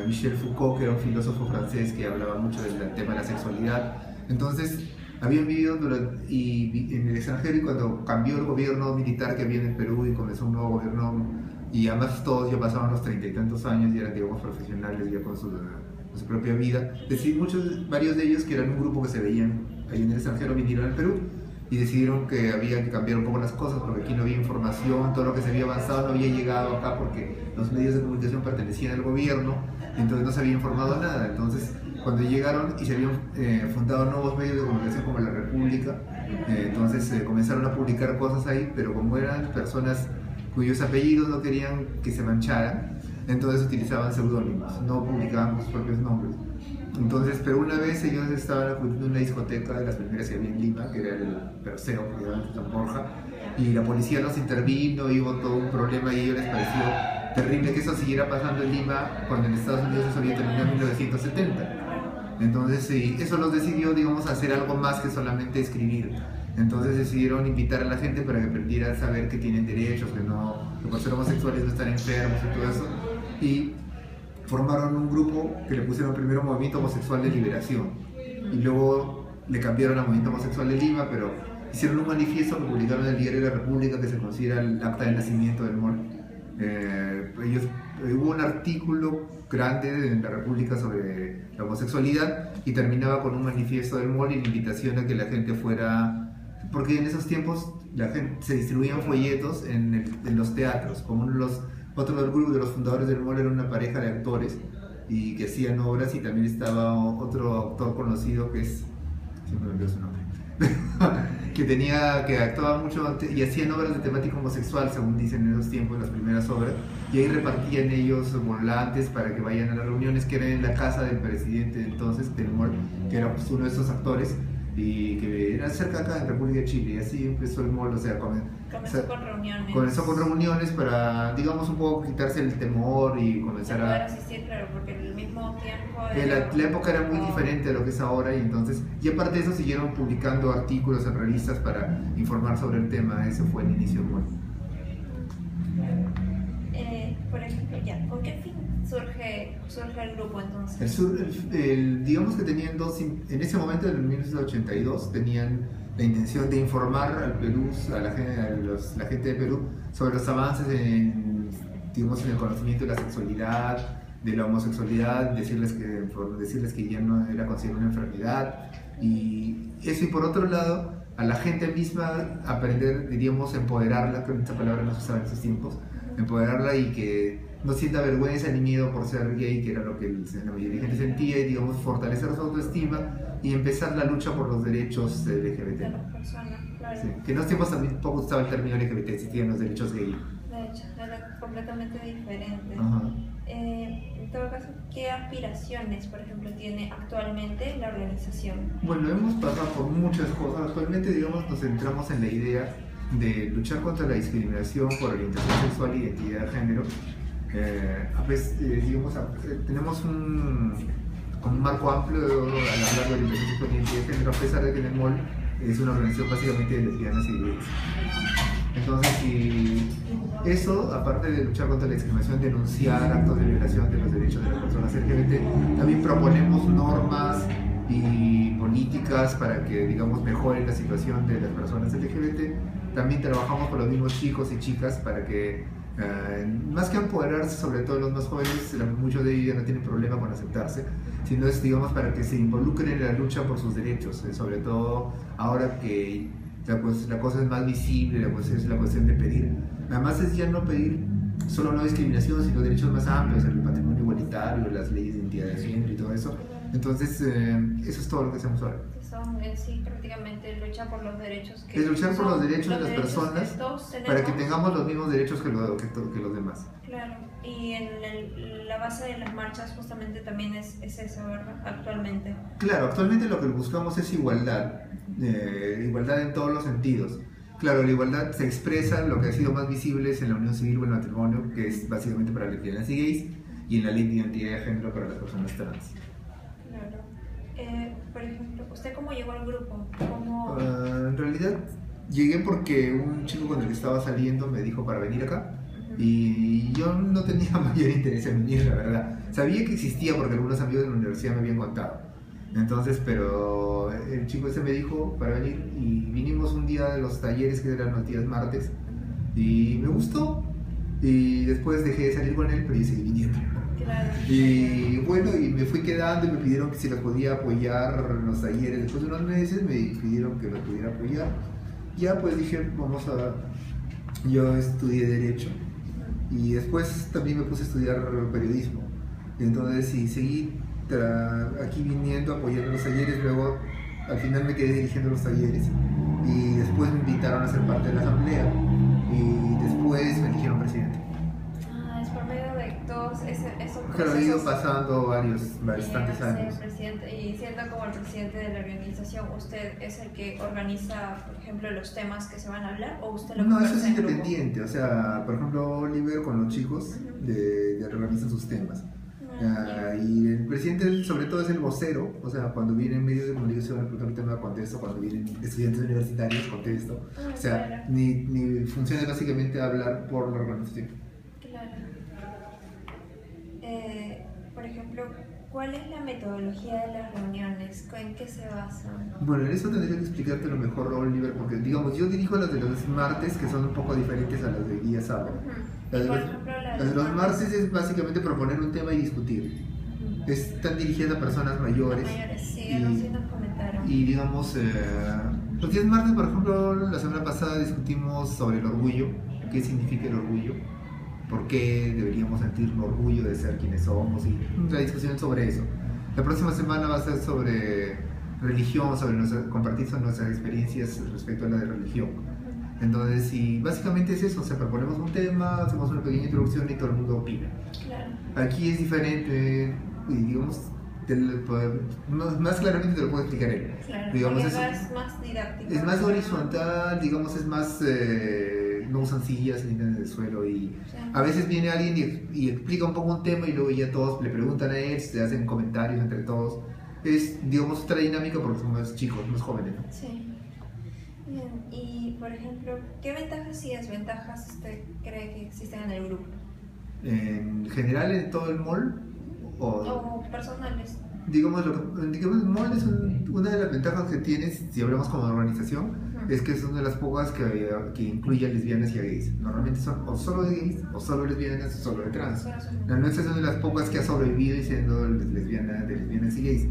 Michel Foucault, que era un filósofo francés que hablaba mucho del tema de la sexualidad. Entonces, habían vivido en el extranjero, y cuando cambió el gobierno militar que había en el Perú y comenzó un nuevo gobierno, y además todos ya pasaban los 30 y tantos años y eran, digamos, profesionales ya con su propia vida, varios de ellos, que eran un grupo que se veían ahí en el extranjero, vinieron al Perú y decidieron que había que cambiar un poco las cosas porque aquí no había información, todo lo que se había avanzado no había llegado acá porque los medios de comunicación pertenecían al gobierno, entonces no se había informado nada. Entonces, cuando llegaron y se habían fundado nuevos medios de comunicación como La República, entonces comenzaron a publicar cosas ahí, pero como eran personas cuyos apellidos no querían que se mancharan, entonces utilizaban seudónimos, no publicaban sus propios nombres. Entonces, pero una vez ellos estaban acudiendo a una discoteca de las primeras que había en Lima, que era el Perseo, que era en San Borja, y la policía nos intervino y hubo todo un problema, y a ellos les pareció terrible que eso siguiera pasando en Lima cuando en Estados Unidos eso había terminado en 1970. Entonces, sí, eso los decidió, digamos, hacer algo más que solamente escribir. Entonces decidieron invitar a la gente para que aprendiera a saber que tienen derechos, que por ser homosexuales no están enfermos y todo eso. Y formaron un grupo que le pusieron primero Movimiento Homosexual de Liberación, y luego le cambiaron a Movimiento Homosexual de Lima, pero hicieron un manifiesto que publicaron en el Diario de la República, que se considera el acta de nacimiento del MOL. Hubo un artículo grande en la República sobre la homosexualidad y terminaba con un manifiesto del MOL y la invitación a que la gente fuera, porque en esos tiempos se distribuían folletos en los teatros, como otro del grupo de los fundadores del MOL era una pareja de actores y que hacían obras, y también estaba otro autor conocido que siempre me olvido su nombre, que actuaba mucho y hacían obras de temática homosexual, según dicen en esos tiempos, las primeras obras, y ahí repartían ellos volantes para que vayan a las reuniones, que eran en la casa del presidente entonces del MOL, que era pues uno de esos actores, y que era cerca acá en República de Chile, y así empezó el MOL. O sea, comenzó con reuniones para, digamos, un poco quitarse el temor y comenzar a asistir, claro, porque el mismo tiempo la época era muy diferente a lo que es ahora, y entonces, y aparte de eso, siguieron publicando artículos en revistas para informar sobre el tema. Ese fue el inicio del MOL. Por ejemplo, ¿con qué fin surge el grupo entonces? Digamos que tenían en ese momento, en 1982, tenían la intención de informar al Perú, a la gente de Perú, sobre los avances en el conocimiento de la sexualidad, de la homosexualidad, decirles que ya no era considerada una enfermedad, y eso. Y por otro lado, a la gente misma aprender, diríamos, empoderarla, que esta palabra no se usaba en esos tiempos, empoderarla, y que no sienta vergüenza ni miedo por ser gay, que era lo que la mayoría de la gente sentía, y, digamos, fortalecer su autoestima y empezar la lucha por los derechos LGBT. De las personas, claro. Sí, que en los tiempos también poco usaba el término LGBT, existían los derechos gay. De hecho, era completamente diferente. Ajá. En todo caso, ¿qué aspiraciones, por ejemplo, tiene actualmente la organización? Bueno, hemos pasado por muchas cosas. Actualmente, digamos, nos centramos en la idea de luchar contra la discriminación por orientación sexual e identidad de género. Tenemos un marco amplio al hablar de orientación sexual e identidad de género, a pesar de que en el MOL es una organización básicamente de lesbianas y gays. Entonces, y eso, aparte de luchar contra la discriminación, denunciar actos de violación de los derechos de las personas LGBT, también proponemos normas y políticas para que, digamos, mejore la situación de las personas LGBT. También trabajamos con los mismos chicos y chicas para que, más que empoderarse, sobre todo los más jóvenes, muchos de ellos ya no tienen problema con aceptarse, sino es, digamos, para que se involucren en la lucha por sus derechos, sobre todo ahora que la cosa es más visible, es la cuestión de pedir. Además es ya no pedir solo no discriminación, sino derechos más amplios, el patrimonio igualitario, las leyes de identidad de género y todo eso. Entonces, eso es todo lo que hacemos ahora. Son en sí prácticamente lucha por los derechos. Es luchar por los derechos de las personas para que tengamos los mismos derechos que los demás. Claro, y la base de las marchas justamente también es eso, ¿verdad? Actualmente. Claro, actualmente lo que buscamos es igualdad, igualdad en todos los sentidos. Claro, la igualdad se expresa, lo que ha sido más visible es en la unión civil o el matrimonio, que es básicamente para lesbianas y gays, y en la ley de identidad de género para las personas trans. Claro. Por ejemplo, ¿usted cómo llegó al grupo? En realidad llegué porque un chico con el que estaba saliendo me dijo para venir acá, Y yo no tenía mayor interés en venir, la verdad. Sabía que existía porque algunos amigos de la universidad me habían contado. Entonces, pero el chico ese me dijo para venir y vinimos un día de los talleres que eran los días martes y me gustó. Y después dejé de salir con él, pero yo seguí viniendo. Claro. Y bueno, y me fui quedando y me pidieron que si los podía apoyar en los talleres. Después de unos meses me pidieron que los pudiera apoyar. Ya pues dije, vamos a... Yo estudié Derecho y después también me puse a estudiar Periodismo. Y entonces sí, seguí aquí viniendo, apoyando los talleres. Luego al final me quedé dirigiendo los talleres y después me invitaron a ser parte de la asamblea y después me eligieron presidente. Es por medio de todos esos Claro, he ido pasando bastantes años. Presidente, y siendo como el presidente de la organización, ¿usted es el que organiza, por ejemplo, los temas que se van a hablar o usted lo No, eso conversa es en grupo? independiente. O sea, por ejemplo, Oliver con los chicos organizan sus temas. Y el presidente sobre todo es el vocero, o sea, cuando vienen medios de comunicación a preguntar un tema contesto, cuando vienen estudiantes universitarios contesto, o sea, Claro. mi función es básicamente hablar por la organización. Claro. Por ejemplo, ¿cuál es la metodología de las reuniones? ¿En qué se basan? Bueno, en eso tendría que explicarte lo mejor, Oliver, porque digamos, yo dirijo las de los martes, que son un poco diferentes a las de día sábado. Las de Por los, ejemplo, las de los martes es básicamente proponer un tema y discutir. Están dirigidas a personas mayores. Los mayores, sí, algo así nos comentaron. Y digamos, los días martes, por ejemplo, la semana pasada discutimos sobre el orgullo, qué significa el orgullo, por qué deberíamos sentir orgullo de ser quienes somos, y la discusión sobre eso. La próxima semana va a ser sobre religión, compartir sobre nuestras experiencias respecto a la de religión. Entonces, y básicamente es eso, o sea, proponemos un tema, hacemos una pequeña introducción y todo el mundo opina. Claro. Aquí es diferente, y digamos, más claramente te lo puedo explicar él. Claro, Digamos, porque es más didáctico. es más horizontal, digamos, es más... no usan sillas ni nada en el suelo y Sí. a veces viene alguien y explica un poco un tema y luego ya todos le preguntan a él, se hacen comentarios entre todos. Es, digamos, otra dinámica porque son más chicos, más jóvenes, ¿no? Sí. Bien, y por ejemplo, ¿qué ventajas y desventajas usted cree que existen en el grupo? En general en todo el mall, O personales. digamos, digamos el mall es una de las ventajas que tienes si hablamos como organización. Es que es una de las pocas que incluye a lesbianas y a gays. Normalmente son o solo de gays, o solo lesbianas, o solo de trans. La nuestra es una de las pocas que ha sobrevivido y siendo lesbianas y gays.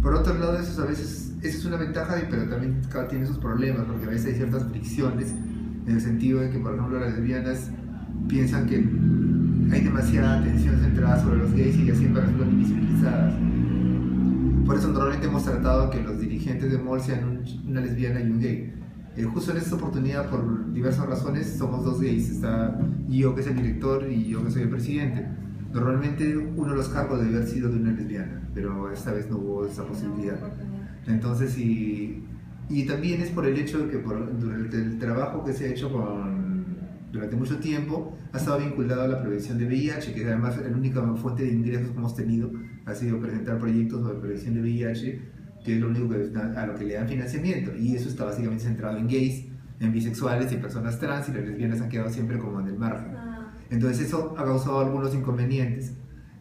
Por otro lado, eso a veces es una ventaja, pero también tiene sus problemas, porque a veces hay ciertas fricciones, en el sentido de que, por ejemplo, las lesbianas piensan que hay demasiada atención centrada sobre los gays y ellas siempre resultan invisibilizadas. Por eso normalmente hemos tratado que los dirigentes de mall sean una lesbiana y un gay. Justo en esta oportunidad, por diversas razones, somos dos gays. Está yo, que es el director, y yo, que soy el presidente. Normalmente uno de los cargos debe haber sido de una lesbiana, pero esta vez no hubo esa posibilidad. Entonces, y también es por el hecho de que durante el trabajo que se ha hecho durante mucho tiempo, ha estado vinculado a la prevención de VIH, que además la única fuente de ingresos que hemos tenido ha sido presentar proyectos sobre prevención de VIH, que es lo único a lo que le dan financiamiento, y eso está básicamente centrado en gays, en bisexuales y personas trans, y las lesbianas han quedado siempre como en el margen. Entonces eso ha causado algunos inconvenientes,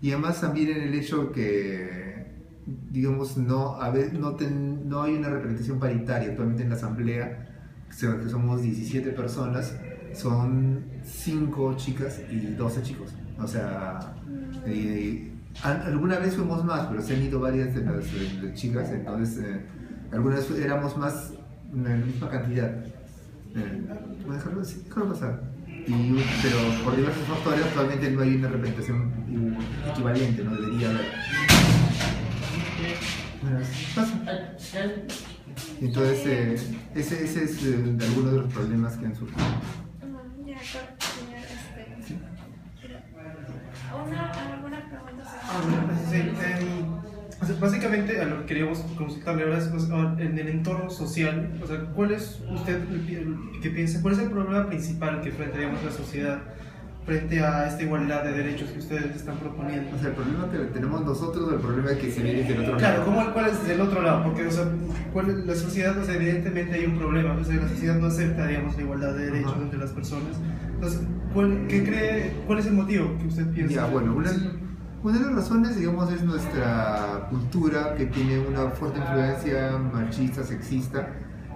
y además también en el hecho que, digamos, no hay una representación paritaria actualmente en la asamblea, que somos 17 personas, son 5 chicas y 12 chicos, o sea... alguna vez fuimos más, pero se han ido varias de las chicas, entonces algunas éramos más en la misma cantidad. ¿Puedo dejarlo así? Déjalo pasar. Pero por diversos factores actualmente no hay una representación equivalente, no debería haber. Bueno, pasa. Entonces ese es alguno de los problemas que han surgido. Ya, señor, ¿sí? ¿Alguna pregunta? O sea, básicamente a lo que queríamos consultarle ahora es en el entorno social, o sea, ¿cuál es usted que piensa, cuál es el problema principal que frente, digamos, la sociedad frente a esta igualdad de derechos que ustedes están proponiendo? O sea, el problema que tenemos nosotros, el problema que se viene del otro Claro, lado. ¿cuál es del otro lado? Porque, o sea, la sociedad, o sea, evidentemente hay un problema, o sea, la sociedad no acepta, digamos, la igualdad de derechos entre las personas. Entonces, ¿Cuál es el motivo que usted piensa? Ya, bueno, una de las razones, digamos, es nuestra cultura que tiene una fuerte influencia machista, sexista,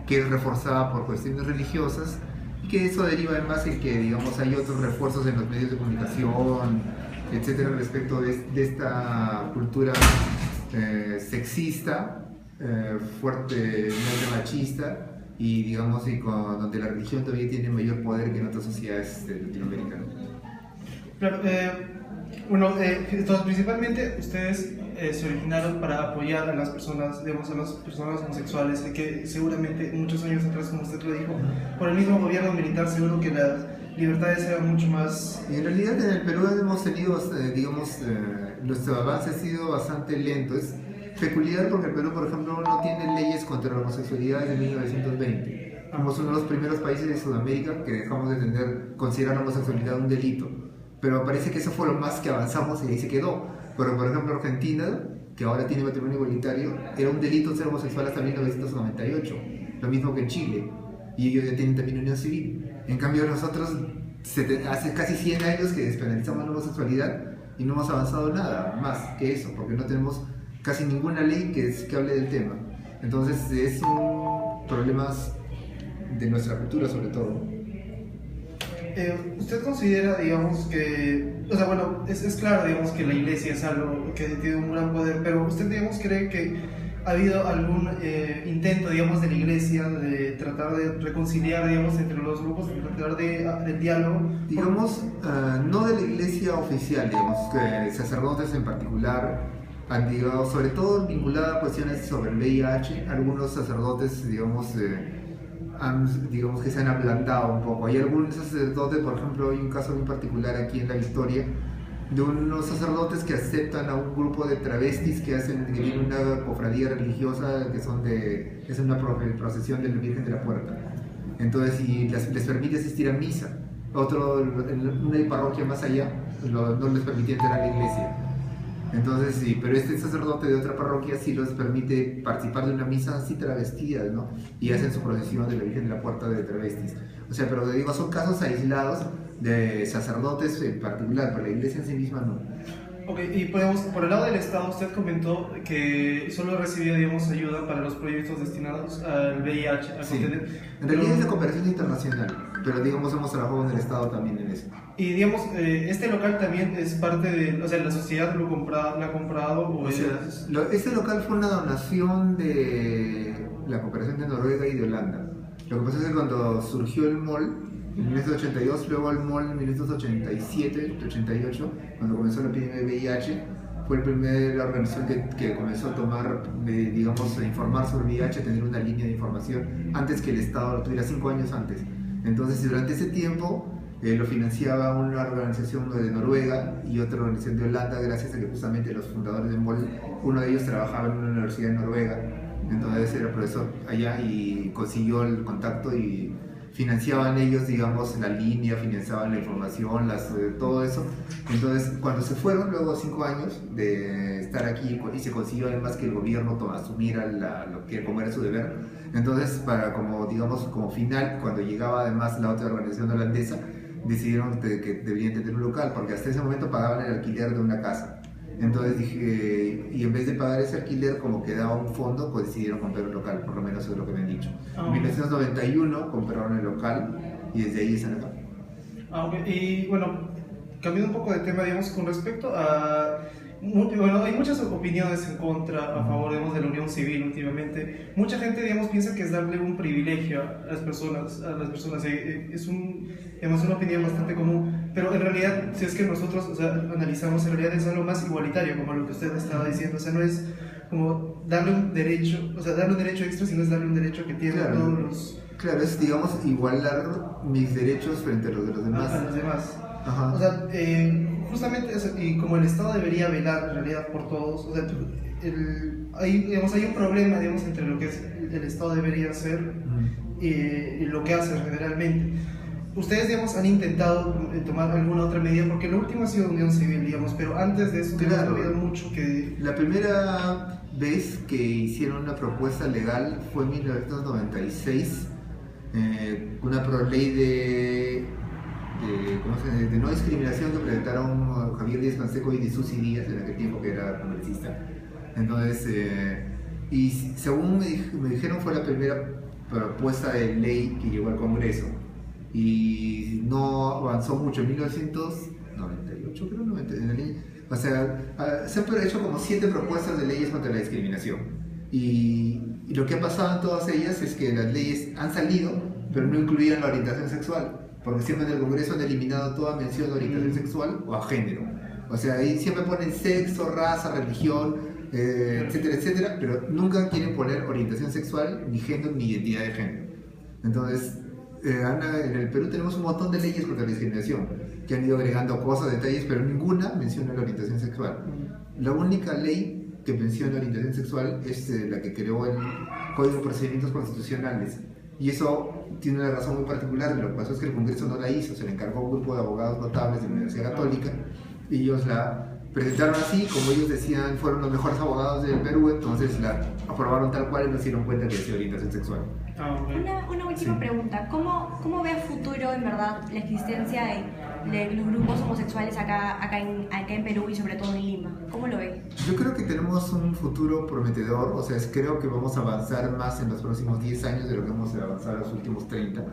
que es reforzada por cuestiones religiosas y que eso deriva además en que, digamos, hay otros refuerzos en los medios de comunicación, etcétera, respecto de esta cultura sexista, fuertemente machista y, digamos, donde la religión todavía tiene mayor poder que en otras sociedades latinoamericanas. Claro, bueno, entonces, principalmente ustedes se originaron para apoyar a las personas, digamos, a las personas homosexuales, que seguramente muchos años atrás, como usted lo dijo, por el mismo gobierno militar, seguro que las libertades eran mucho más... Y en realidad en el Perú hemos tenido, digamos, nuestro avance ha sido bastante lento. Es peculiar porque el Perú, por ejemplo, no tiene leyes contra la homosexualidad desde 1920. Somos uno de los primeros países de Sudamérica que dejamos de considerar la homosexualidad un delito. Pero parece que eso fue lo más que avanzamos y ahí se quedó. Pero, por ejemplo, Argentina, que ahora tiene matrimonio igualitario, era un delito ser homosexual hasta 1998, lo mismo que en Chile, y ellos ya tienen también unión civil. En cambio, nosotros hace casi 100 años que despenalizamos la homosexualidad y no hemos avanzado nada más que eso, porque no tenemos casi ninguna ley que hable del tema. Entonces, es un problema de nuestra cultura, sobre todo. ¿Usted considera, digamos, que, o sea, bueno, es claro, digamos, que la iglesia es algo que tiene un gran poder, pero usted, digamos, cree que ha habido algún intento, digamos, de la iglesia de tratar de reconciliar, digamos, entre los grupos, de tratar de diálogo? Digamos, no de la iglesia oficial, digamos, que sacerdotes en particular han, digamos, sobre todo vinculada a cuestiones sobre el VIH, algunos sacerdotes, digamos, digamos que se han ablandado un poco. Hay algunos sacerdotes, por ejemplo, hay un caso muy particular aquí en La Victoria, de unos sacerdotes que aceptan a un grupo de travestis que tienen una cofradía religiosa, es una procesión de la Virgen de la Puerta. Entonces, y les permite asistir a misa. Otro, en una parroquia más allá, no les permitía entrar a la iglesia. Entonces sí, pero este sacerdote de otra parroquia sí les permite participar de una misa así travestidas, ¿no? Y hacen su procesión de la Virgen de la Puerta de travestis. O sea, pero digo, son casos aislados de sacerdotes en particular, pero la iglesia en sí misma no. Ok, y por el lado del Estado, usted comentó que solo recibía, digamos, ayuda para los proyectos destinados al VIH. Sí. En realidad es de cooperación internacional, pero digamos hemos trabajado en el Estado también en eso. Y digamos, este local también es parte de, o sea, la sociedad lo ha comprado, o sea, este local fue una donación de la cooperación de Noruega y de Holanda. Lo que pasa es que cuando surgió el MOL, en 1982, luego el MOL en 1987, 88, cuando comenzó la epidemia de VIH, fue la primera organización que comenzó a tomar, digamos, a informar sobre VIH, a tener una línea de información, antes que el Estado lo tuviera 5 años antes. Entonces, durante ese tiempo, lo financiaba una organización de Noruega y otra organización de Holanda, gracias a que justamente los fundadores de MOL, uno de ellos trabajaba en una universidad en Noruega, entonces era profesor allá y consiguió el contacto y financiaban ellos, digamos, la línea, financiaban la información, todo eso. Entonces, cuando se fueron, luego 5 años de estar aquí y se consiguió además que el gobierno asumiera como era su deber, entonces, como final, cuando llegaba además la otra organización holandesa, decidieron que deberían tener un local, porque hasta ese momento pagaban el alquiler de una casa. Entonces dije, y en vez de pagar ese alquiler, como quedaba un fondo, pues decidieron comprar un local, por lo menos eso es lo que me han dicho. En 1991 compraron el local y desde ahí están acá. Okay. Y bueno, cambiando un poco de tema, digamos, con respecto a... Bueno, hay muchas opiniones en contra, a favor, digamos, de la unión civil últimamente. Mucha gente, digamos, piensa que es darle un privilegio a las personas. Es una opinión bastante común, pero en realidad, si es que nosotros, o sea, analizamos, en realidad es algo más igualitario, como lo que usted estaba diciendo. O sea, no es como darle un derecho, o sea, darle un derecho extra, sino es darle un derecho que tienen todos los... Claro, es, digamos, igualar mis derechos frente a los de los demás. A los demás. Ajá. O sea, justamente eso, y como el Estado debería velar en realidad por todos, o sea, hay un problema, digamos, entre lo que el Estado debería hacer y lo que hace generalmente. Ustedes, digamos, han intentado tomar alguna otra medida, porque lo último ha sido unión civil, digamos, pero antes de eso, claro, ha habido mucho que... La primera vez que hicieron una propuesta legal fue en 1996, una ley de no discriminación que presentaron Javier Díaz Canseco y Susi Díaz en aquel tiempo que era congresista. Entonces, y según me dijeron, fue la primera propuesta de ley que llegó al Congreso y no avanzó mucho. En 1998 creo, 90, o sea, se han hecho como 7 propuestas de leyes contra la discriminación y lo que ha pasado en todas ellas es que las leyes han salido pero no incluían la orientación sexual, porque siempre en el Congreso han eliminado toda mención de orientación sexual o a género. O sea, ahí siempre ponen sexo, raza, religión, etcétera, etcétera, pero nunca quieren poner orientación sexual, ni género, ni identidad de género. Entonces, en el Perú tenemos un montón de leyes contra la discriminación que han ido agregando cosas, detalles, pero ninguna menciona la orientación sexual. La única ley que menciona la orientación sexual es la que creó el Código de Procedimientos Constitucionales. Y eso tiene una razón muy particular. Lo que pasó es que el Congreso no la hizo, se le encargó a un grupo de abogados notables de la Universidad Católica y ellos la presentaron así, como ellos decían, fueron los mejores abogados del Perú, entonces la aprobaron tal cual y no se dieron cuenta que decía orientación sexual. Una última pregunta, ¿cómo ve a futuro en verdad la existencia de los grupos homosexuales acá en Perú y sobre todo en Lima? ¿Cómo lo ve? Yo creo que tenemos un futuro prometedor, o sea, creo que vamos a avanzar más en los próximos 10 años de lo que hemos avanzado en los últimos 30,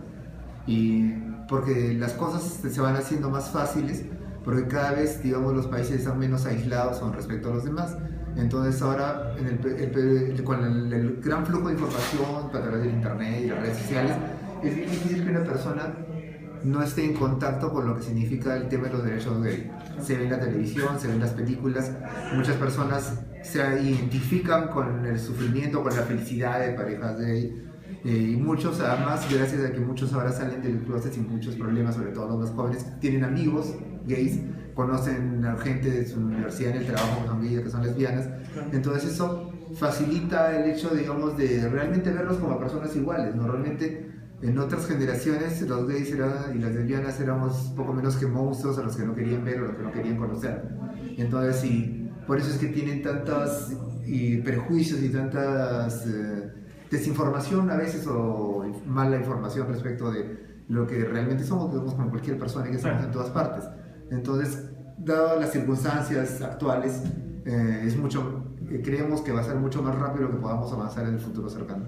y porque las cosas se van haciendo más fáciles, porque cada vez, digamos, los países están menos aislados con respecto a los demás. Entonces ahora, con el gran flujo de información a través del internet y las redes sociales, es bien difícil que una persona no esté en contacto con lo que significa el tema de los derechos gay. Se ve en la televisión, se ve en las películas, muchas personas se identifican con el sufrimiento, con la felicidad de parejas gay, y muchos, además, gracias a que muchos ahora salen del closet sin muchos problemas, sobre todo los más jóvenes, tienen amigos gays, conocen a gente de su universidad en el trabajo que son gays, que son lesbianas. Entonces eso facilita el hecho, digamos, de realmente verlos como personas iguales. Normalmente en otras generaciones los gays y las lesbianas éramos poco menos que monstruos a los que no querían ver o a los que no querían conocer. Entonces, sí, por eso es que tienen tantos prejuicios y tantas desinformación a veces o mala información respecto de lo que realmente somos como cualquier persona que estamos en todas partes. Entonces, dadas las circunstancias actuales, creemos que va a ser mucho más rápido lo que podamos avanzar en el futuro cercano.